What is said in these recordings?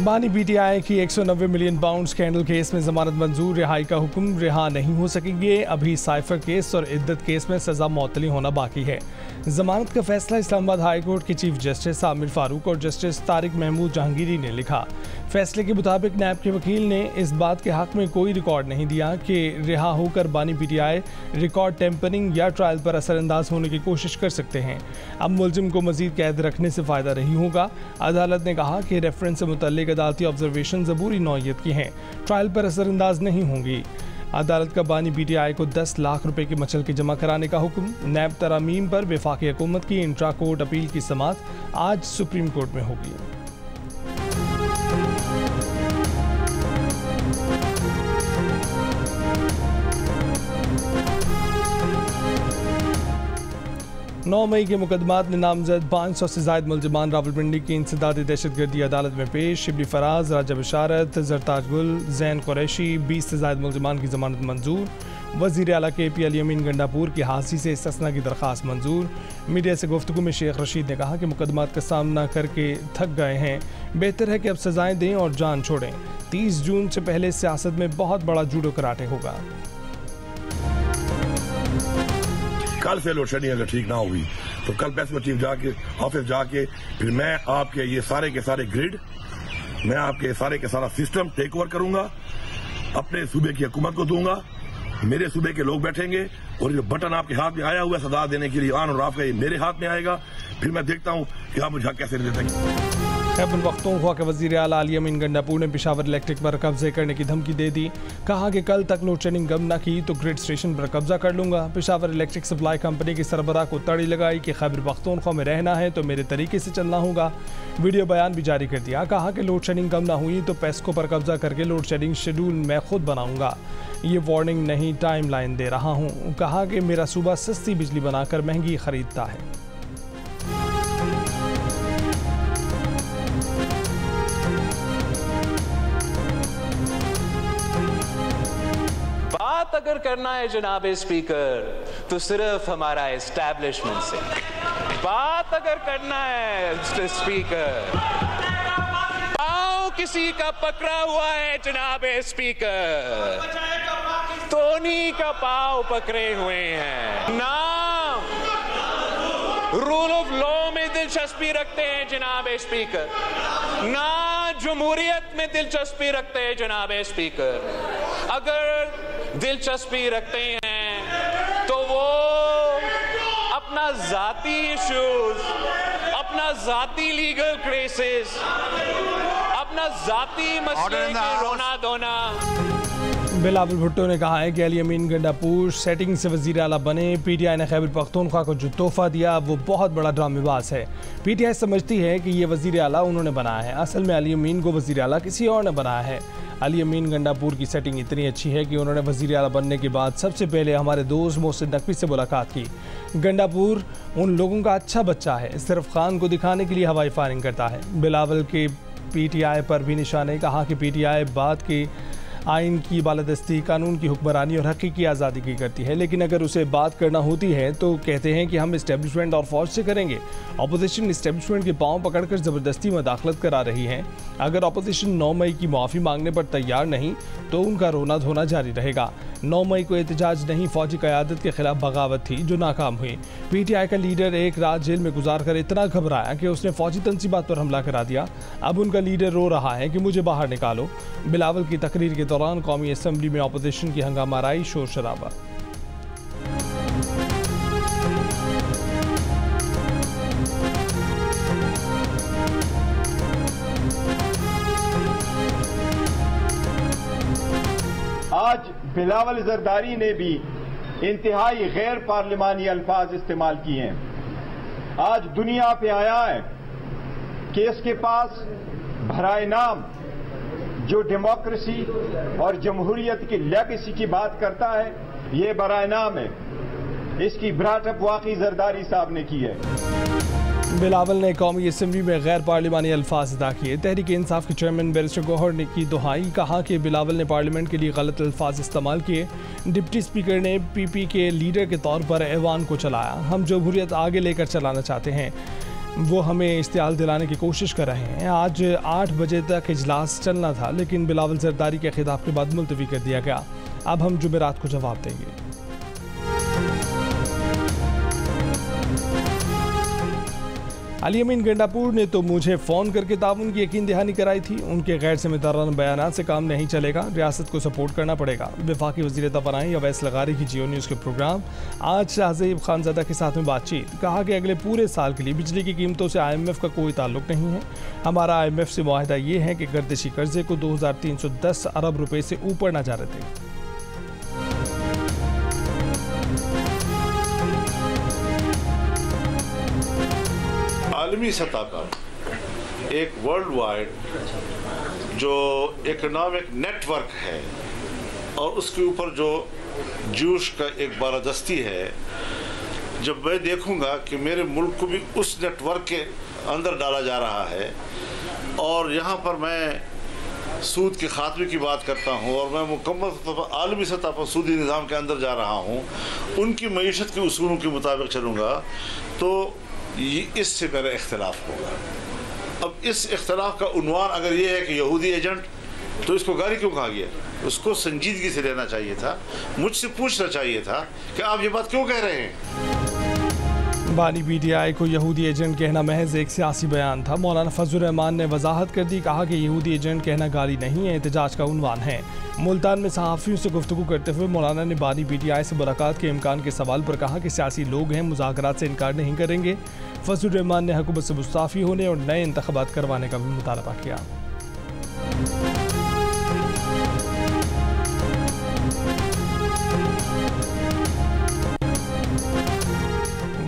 बानी पीटीआई की 190 million pound scandal case में जमानत मंजूर, रिहाई का हुक्म, रिहा नहीं हो सकेंगे। अभी साइफर केस और इद्दत केस में सजा मुअत्तली होना बाकी है। जमानत का फैसला इस्लामाबाद हाई कोर्ट के चीफ जस्टिस आमिर फारूक और जस्टिस तारिक महमूद जहांगीरी ने लिखा। फैसले के मुताबिक नैब के वकील ने इस बात के हक में कोई रिकॉर्ड नहीं दिया कि रिहा होकर बानी पीटीआई रिकॉर्ड टेम्परिंग या ट्रायल पर असरअंदाज होने की कोशिश कर सकते हैं। अब मुलजिम को मजीद कैद रखने से फ़ायदा नहीं होगा। अदालत ने कहा कि रेफरेंस से मुतल्लिक अदालती ऑब्जर्वेशन ज़बूरी नौयत की हैं, ट्रायल पर असरअंदाज नहीं होंगी। अदालत का बानी पीटीआई को 10 लाख रुपए की मचल के जमा कराने का हुक्म। नैब तरामीम पर वफाकी हुकूमत की इंट्रा कोर्ट अपील की समाअत आज सुप्रीम कोर्ट में होगी। नौ मई के मुकदमात में नामजद 500 से ज़ायद मुलजमान रावलपिंडी की इंसदादी दहशतगर्दी अदालत में पेश। शिबली फराज, राजा बशारत, जरताज गुल, जैन कुरैशी, 20 से ज़ायद मुलजमान की जमानत मंजूर। वज़ीर आला KP अली अमीन गंडापुर की हादसी से इस्तिस्ना की दरख्वास्त मंजूर। मीडिया से गुफ्तगू में शेख रशीद ने कहा कि मुकदमात का सामना करके थक गए हैं, बेहतर है कि अब सजाएं दें और जान छोड़ें। 30 जून से पहले सियासत में बहुत बड़ा जूडो कराटे होगा। कल से लोड शेडिंग अगर ठीक ना हुई तो कल प्रेस में चीफ जाके ऑफिस जाके फिर मैं आपके ये सारे के सारे ग्रिड, मैं आपके सारे के सारा सिस्टम टेक ओवर करूंगा, अपने सूबे की हुकूमत को दूंगा। मेरे सूबे के लोग बैठेंगे और ये बटन आपके हाथ में आया हुआ सजा देने के लिए ऑन और ऑफ का, ये मेरे हाथ में आएगा। फिर मैं देखता हूं कि आप मुझे कैसे दे देंगे। खैबर पख्तूनख्वा के वज़ीर आला अली अमीन गंडापुर ने पेशावर इलेक्ट्रिक पर कब्जे करने की धमकी दे दी। कहा कि कल तक लोड शेडिंग कम न की तो ग्रिड स्टेशन पर कब्जा कर लूंगा। पेशावर इलेक्ट्रिक सप्लाई कंपनी की सरबराह को तड़ी लगाई कि खैबर पख्तूनख्वा में रहना है तो मेरे तरीके से चलना होगा। वीडियो बयान भी जारी कर दिया। कहा कि लोड शेडिंग कम ना हुई तो पेस्को पर कब्जा करके लोड शेडिंग शेड्यूल मैं खुद बनाऊंगा। ये वार्निंग नहीं, टाइम लाइन दे रहा हूँ। कहा कि मेरा सूबा सस्ती बिजली बनाकर महंगी खरीदता है। बात अगर करना है जनाब स्पीकर तो सिर्फ हमारा एस्टैब्लिशमेंट से बात अगर करना है स्पीकर। पाँव किसी का पकड़ा हुआ है जनाब स्पीकर, तो उन्हीं का पाँव पकड़े हुए हैं। ना रूल ऑफ लॉ में दिलचस्पी रखते हैं जनाब स्पीकर, ना जमहूरियत में दिलचस्पी रखते हैं जनाब स्पीकर। अगर दिलचस्पी रखते हैं तो वो अपना जाती इश्यूज, अपना जाती लीगल केसेस, अपना जाती मसले के रोना धोना। बिलावल भुट्टो ने कहा है कि अली अमीन गंडापुर सेटिंग से वज़ीर आला बने। पीटीआई ने खैबर पख्तूनख्वा को जो तोहफा दिया वो बहुत बड़ा ड्रामेबाज है। पीटीआई समझती है कि ये वज़ीर आला उन्होंने बनाया है, असल में अली अमीन को वज़ीर आला किसी और ने बनाया है। अली अमीन गंडापुर की सेटिंग इतनी अच्छी है कि उन्होंने वज़ीर आला बनने के बाद सबसे पहले हमारे दोस्त मोहसिन नकवी से मुलाकात की। गंडापुर उन लोगों का अच्छा बच्चा है, सिर्फ खान को दिखाने के लिए हवाई फायरिंग करता है। बिलावल के पीटीआई पर भी निशाने। कहा कि पीटीआई बात की आइन की बालादस्ती, कानून की हुक्मरानी और हक़ीक़ी आज़ादी की करती है, लेकिन अगर उसे बात करना होती है तो कहते हैं कि हम इस्टेब्लिशमेंट और फौज से करेंगे। अपोजिशन इस्टेब्लिशमेंट के पाँव पकड़कर ज़बरदस्ती मदाखलत करा रही है। अगर अपोजिशन 9 मई की माफ़ी मांगने पर तैयार नहीं तो उनका रोना धोना जारी रहेगा। 9 मई को एहतजाज नहीं, फौजी क़यादत के खिलाफ बगावत थी जो नाकाम हुई। पीटीआई का लीडर एक रात जेल में गुजार कर इतना घबराया कि उसने फौजी तंसीबात पर हमला करा दिया। अब उनका लीडर रो रहा है कि मुझे बाहर निकालो। बिलावल की तकरीर के दौरान कौमी असम्बली में अपोजिशन की हंगामाराई, शोर शराबा। आज बिलावल जरदारी ने भी इंतहाई गैर पार्लिमानी अल्फाज इस्तेमाल किए हैं। आज दुनिया पे आया है कि इसके पास भराए नाम जो डेमोक्रेसी और जमहूरियत की लेगेसी की बात करता है, ये बराए नाम है। इसकी ब्राटअप वाकई जरदारी साहब ने की है। बिलावल ने कौमी असम्बली में गैर पार्लिमानी अल्फाज अदा किए। तहरीक इंसाफ के चेयरमैन बैरिस्टर गौहर ने की दुहाई। कहा कि बिलावल ने पार्लियामेंट के लिए गलत अल्फाज इस्तेमाल किए। डिप्टी स्पीकर ने PP के लीडर के तौर पर ऐवान को चलाया। हम जमहूरियत आगे लेकर चलाना चाहते हैं। वो हमें इस्तेमाल दिलाने की कोशिश कर रहे हैं। आज 8 बजे तक इजलास चलना था, लेकिन बिलावल जरदारी के खिताब के बाद मुलतवी कर दिया गया। अब हम जुमेरात को जवाब देंगे। अली अमीन गंडापुर ने तो मुझे फ़ोन करके ताउन की यकीन दहानी कराई थी। उनके गैर जिम्मेदाराना बयानात से काम नहीं चलेगा, रियासत को सपोर्ट करना पड़ेगा। वफाकी वज़ीर तवानाई अवैस लगारी की जियो न्यूज़ के प्रोग्राम आज शाहज़ेब खानज़ादा के साथ में बातचीत। कहा कि अगले पूरे साल के लिए बिजली की कीमतों से IMF का कोई ताल्लुक नहीं है। हमारा IMF से मुआहदा ये है कि गर्दिशी कर्जे को 2310 अरब रुपये से ऊपर ना जाने दें। आलमी सतह पर एक वर्ल्ड वाइड जो इकोनॉमिक नेटवर्क है और उसके ऊपर जो जोश का एक बालादस्ती है, जब मैं देखूंगा कि मेरे मुल्क को भी उस नेटवर्क के अंदर डाला जा रहा है और यहाँ पर मैं सूद के खात्मे की बात करता हूँ और मैं मुकम्मल तौर पर आलमी सतह पर सूदी निज़ाम के अंदर जा रहा हूँ, उनकी मईशत के उसूलों के मुताबिक चलूँगा, तो इससे मेरा इख्तिलाफ होगा। अब इस इख्तिलाफ का उन्वान अगर ये है कि यहूदी एजेंट, तो इसको गाली क्यों कहा गया? उसको संजीदगी से लेना चाहिए था, मुझसे पूछना चाहिए था कि आप ये बात क्यों कह रहे हैं। बानी PTI को यहूदी एजेंट कहना महज एक सियासी बयान था। मौलाना फजल रहमान ने वजाहत कर दी, कहा कि यहूदी एजेंट कहना गाली नहीं है, एहतजाज का उन्वान है। मुल्तान में सहाफ़ियों से गुफ्तगू करते हुए मौलाना ने बानी PTI से मुलाकात के इम्कान के सवाल पर कहा कि सियासी लोग हैं, मुज़ाकरात से इनकार नहीं करेंगे। फजल रहमान ने हुकूमत से मुस्ताफ़ी होने और नए इंतख़ाबात करवाने का भी मुतालबा किया।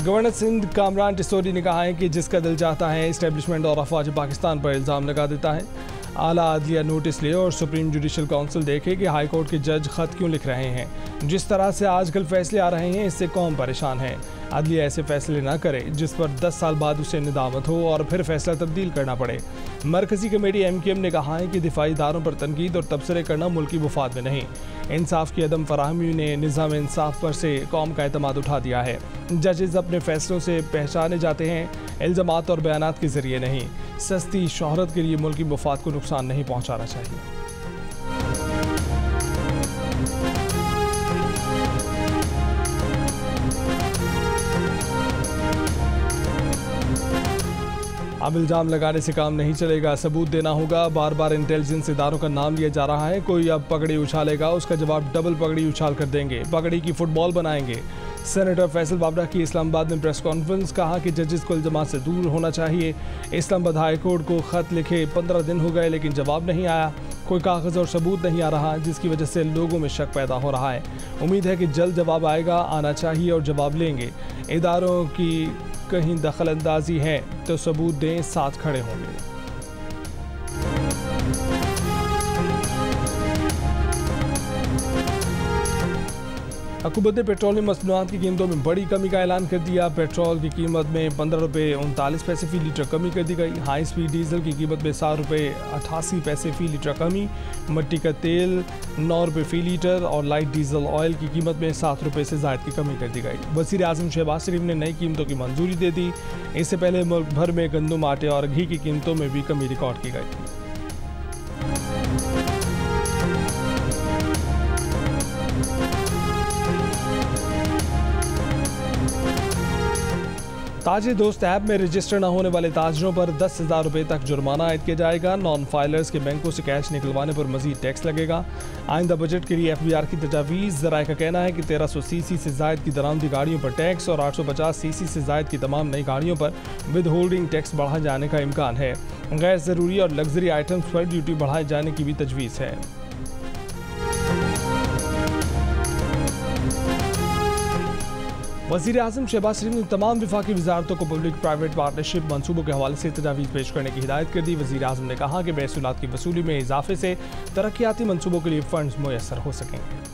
गवर्नर सिंध कामरान टिसोरी ने कहा है कि जिसका दिल चाहता है इस्टेब्लिशमेंट और अफवाज पाकिस्तान पर इल्ज़ाम लगा देता है। आला अदलिया नोटिस ले और सुप्रीम जुडिशल काउंसिल देखे कि हाई कोर्ट के जज खत क्यों लिख रहे हैं। जिस तरह से आजकल फैसले आ रहे हैं, इससे कौम परेशान है। अदलिया ऐसे फैसले ना करे जिस पर 10 साल बाद उसे निदामत हो और फिर फैसला तब्दील करना पड़े। मरकजी कमेटी MKM ने कहा है कि दिफाई इदारों पर तनकीद और तबसरे करना मुल्की मुफाद में नहीं। इंसाफ की अदम फराहमी ने निज़ाम इंसाफ पर से कौम का एतमाद उठा दिया है। जजेस अपने फैसलों से पहचाने जाते हैं, इल्ज़ामात और बयानात के ज़रिए नहीं। सस्ती शोहरत के लिए मुल्की मुफाद को नुकसान नहीं पहुँचाना चाहिए। अब इल्ज़ाम लगाने से काम नहीं चलेगा, सबूत देना होगा। बार बार इंटेलिजेंस इदारों का नाम लिया जा रहा है। कोई अब पगड़ी उछालेगा, उसका जवाब डबल पगड़ी उछाल कर देंगे, पगड़ी की फुटबॉल बनाएंगे। सेनेटर फैसल बाबरा की इस्लामाबाद में प्रेस कॉन्फ्रेंस, कहा कि जजेस को इल्ज़ामात से दूर होना चाहिए। इस्लामाबाद हाई कोर्ट को ख़त लिखे 15 दिन हो गए लेकिन जवाब नहीं आया। कोई कागज़ और सबूत नहीं आ रहा, जिसकी वजह से लोगों में शक पैदा हो रहा है। उम्मीद है कि जल्द जवाब आएगा, आना चाहिए और जवाब लेंगे। इदारों की कहीं दखल अंदाजी है तो सबूत दें, साथ खड़े होंगे। हुकूमत ने पेट्रोलियम मसनूआत की कीमतों में बड़ी कमी का ऐलान कर दिया। पेट्रोल की कीमत में 15 रुपये 39 पैसे फ़ी लीटर कमी कर दी गई। हाई स्पीड डीजल की कीमत में 7 रुपये 88 पैसे फ़ी लीटर कमी। मिट्टी का तेल 9 रुपये फ़ी लीटर और लाइट डीजल ऑयल की कीमत में 7 रुपये से ज़ायद की कमी कर दी गई। वज़ीर आज़म शहबाज शरीफ ने नई कीमतों की मंजूरी दे दी। इससे पहले मुल्क भर में गंदम, आटे और घी की कीमतों में भी कमी रिकॉर्ड की गई थी। ताजिर दोस्त ऐप में रजिस्टर न होने वाले ताजरों पर 10,000 रुपये तक जुर्माना आयद किया जाएगा। नॉन फाइलर्स के बैंकों से कैश निकलवाने पर मजीद टैक्स लगेगा। आइंदा बजट के लिए FBR की तजावीज़। ज़राए का कहना है कि 1300 CC से ज़ायद की दरामदी गाड़ियों पर टैक्स और 850 CC से ज़ायद की तमाम नई गाड़ियों पर विद होल्डिंग टैक्स बढ़ाए जाने का इम्कान है। गैर ज़रूरी और लग्जरी आइटम्स पर ड्यूटी बढ़ाए जाने की भी तजवीज़ है। वज़ीर आज़म शहबाज शरीफ ने तमाम वफाकी वजारतों को पब्लिक प्राइवेट पार्टनरशिप मनसूबों के हवाले से तजावीज़ पेश करने की हिदायत कर दी। वज़ीर आज़म ने कहा कि महसूलात की वसूली में इजाफे से तरक्याती मनसूबों के लिए फ़ंड्स मुयस्सर हो सकेंगे।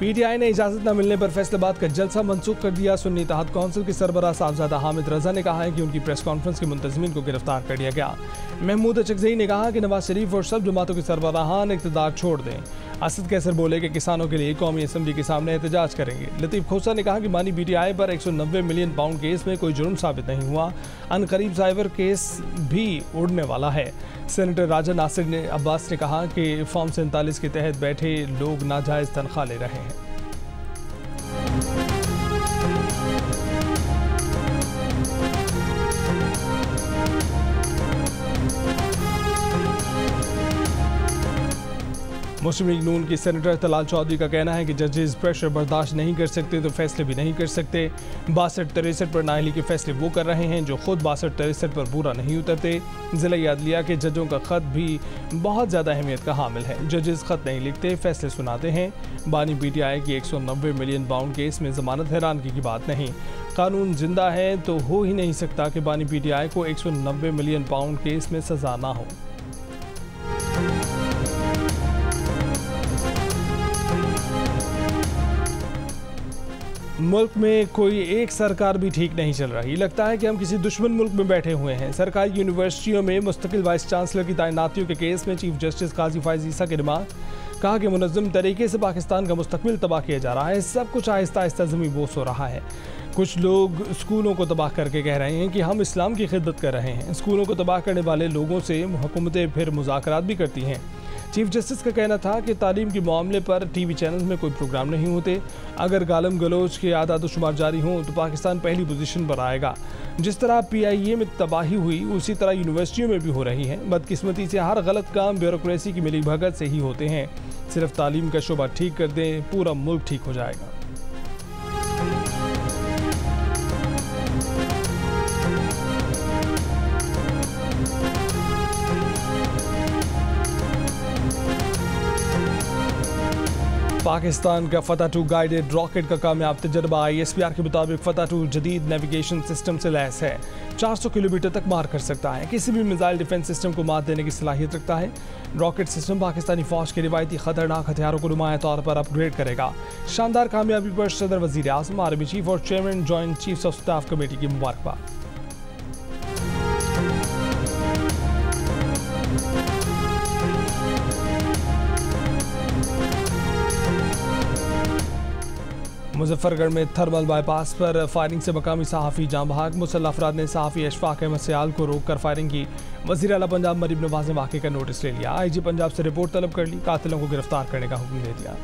PTI ने इजाज़त न मिलने पर फैसलाबाद का जलसा मनसूख कर दिया। सुन्नी इत्तेहाद कौंसिल के सरबराह साहबजादा हामिद रजा ने कहा है कि उनकी प्रेस कॉन्फ्रेंस के मुंतज़मीन को गिरफ्तार कर लिया गया। महमूद अचकज़ई ने कहा कि नवाज शरीफ और सब जमातों के सरबराहान इक़्तिदार छोड़ दें। असद कैसर बोले कि किसानों के लिए कौमी असम्बली के सामने एहतजाज करेंगे। लतीफ़ खोसा ने कहा कि बानी पीटीआई पर 190 मिलियन पाउंड केस में कोई जुर्म साबित नहीं हुआ, अनकरीब साइबर केस भी उड़ने वाला है। सेनेटर राजा नासिर अब्बास ने कहा कि फॉर्म 47 के तहत बैठे लोग नाजायज़ तनख्वाह ले रहे हैं। मुस्लिम लीग नून की सेनेटर तलाल चौधरी का कहना है कि जजेस प्रेशर बर्दाश्त नहीं कर सकते तो फैसले भी नहीं कर सकते। 62-63 पर नाअहली के फैसले वो कर रहे हैं जो खुद 62-63 पर पूरा नहीं उतरते। ज़िला अदलिया के जजों का ख़त भी बहुत ज़्यादा अहमियत का हामिल है। जजेस ख़त नहीं लिखते, फैसले सुनाते हैं। बानी पीटीआई की 190 मिलियन पाउंड केस में ज़मानत हैरानगी की बात नहीं। कानून जिंदा है तो हो ही नहीं सकता कि बानी पीटीआई को 190 मिलियन पाउंड केस में सज़ा ना हो। मुल्क में कोई एक सरकार भी ठीक नहीं चल रही। लगता है कि हम किसी दुश्मन मुल्क में बैठे हुए हैं। सरकारी यूनिवर्सिटियों में मुस्तकिल वाइस चांसलर की तैनातियों के केस में चीफ जस्टिस काजी फायज़ ईसा के रिमार्क, कहा कि मुनज़्ज़म तरीके से पाकिस्तान का मुस्तकबिल तबाह किया जा रहा है। सब कुछ आहिस्ता आहिस्ता ज़मीन बोस हो रहा है। कुछ लोग स्कूलों को तबाह करके कह रहे हैं कि हम इस्लाम की खिदमत कर रहे हैं। स्कूलों को तबाह करने वाले लोगों से हुकूमतें फिर मुज़ाकरात भी करती हैं। चीफ जस्टिस का कहना था कि तालीम के मामले पर टीवी चैनल में कोई प्रोग्राम नहीं होते। अगर गालम गलोच के आदाद शुमार जारी हों तो पाकिस्तान पहली पोजीशन पर आएगा। जिस तरह PIA में तबाही हुई उसी तरह यूनिवर्सिटियों में भी हो रही है। बदकिस्मती से हर गलत काम ब्यूरोक्रेसी की मिली भगत से ही होते हैं। सिर्फ तालीम का शोबा ठीक कर दें, पूरा मुल्क ठीक हो जाएगा। पाकिस्तान का फतह 2 गाइडेड रॉकेट का कामयाब तजर्बा। ISPR के मुताबिक फतह 2 जदीद नेविगेशन सिस्टम से लैस है। 400 किलोमीटर तक मार कर सकता है। किसी भी मिसाइल डिफेंस सिस्टम को मात देने की सलाहियत रखता है। रॉकेट सिस्टम पाकिस्तानी फौज के रिवायती खतरनाक हथियारों को नुमाया तौर पर अपग्रेड करेगा। शानदार कामयाबी पर सदर वजीर आज़म, आर्मी चीफ और chairman joint chiefs of staff committee की मुबारकबाद। मुजफ्फरगढ़ में थर्मल बाईपास पर फायरिंग से मकामी सहाफ़ी जाँ बहक। मुसल्लह अफराद ने सहाफ़ी अशफाक अहमद सयाल को रोक कर फायरिंग की। वज़ीर आला पंजाब मरीम नवाज ने वाक़े का नोटिस ले लिया। IG पंजाब से रिपोर्ट तलब कर ली। कातिलों को गिरफ्तार करने का हुक्म दे दिया।